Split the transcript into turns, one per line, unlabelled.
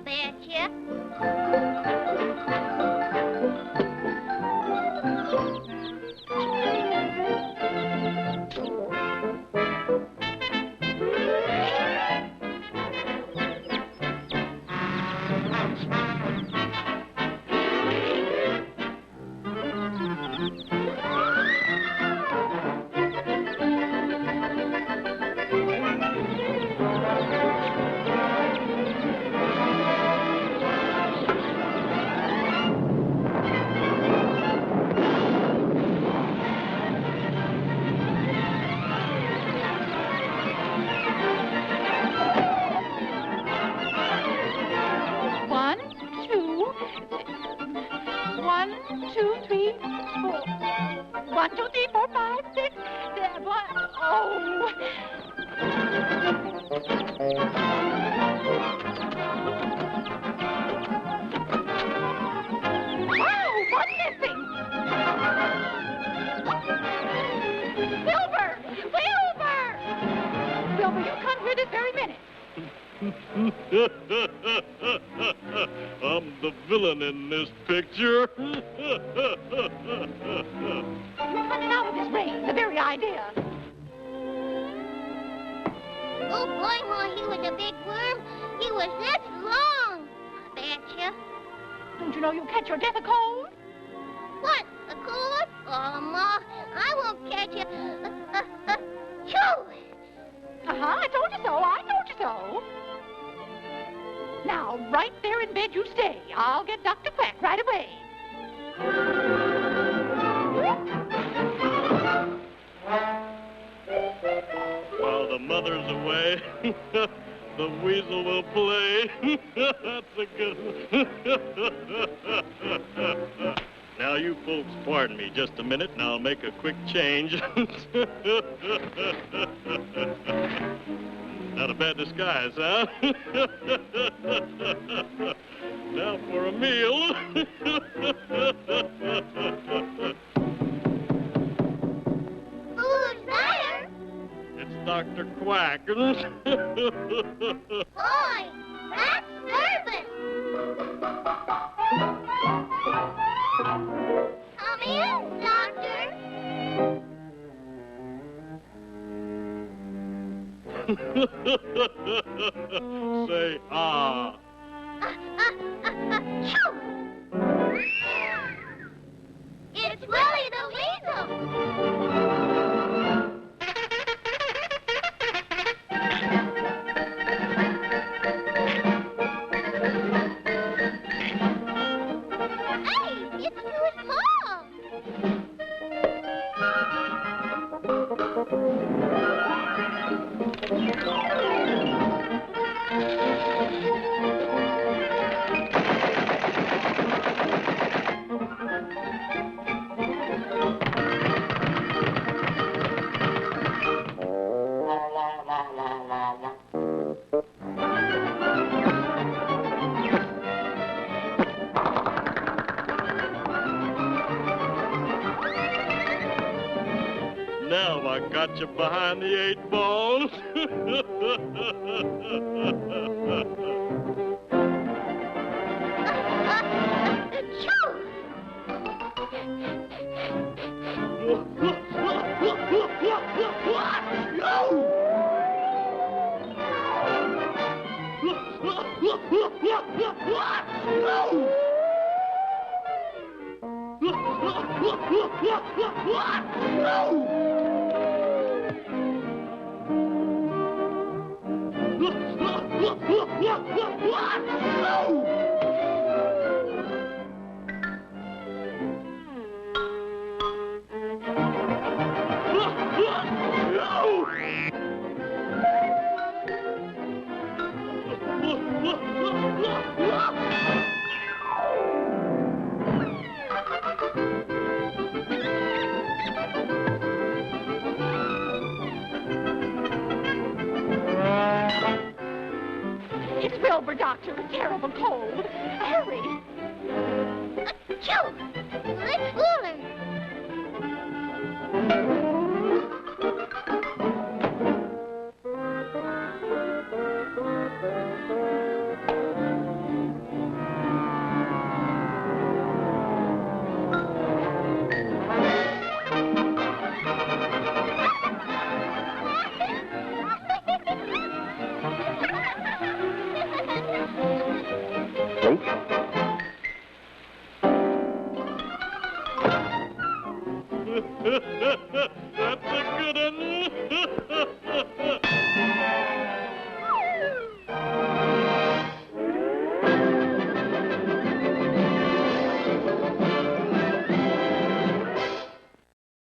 betcha.
I'm the villain in this picture.
You're running out of this rain, the very idea.
Oh, boy, Ma, he was a big worm. He was this long. I betcha.
Don't you know you'll catch your death a cold?
What, a cold? Oh, Ma, I won't catch you. Choo!
I told you so. I told you so. Now, right there in bed you stay. I'll get Dr. Quack right away.
While the mother's away, the weasel will play. That's a good one. Now, you folks pardon me just a minute, and I'll make a quick change. Not a bad disguise, huh? Now for a meal.
Who's there?
It's Dr. Quack.
Boy, that's nervous. Come in, Doctor.
Say, ah.
Choo! It's Willie the Weasel. Hey, it's too small.
Now I got you behind the 8 balls.
It's Wilbur, Doctor. A terrible cold. Hurry.
Achoo! Let's fool him.
That's a good one.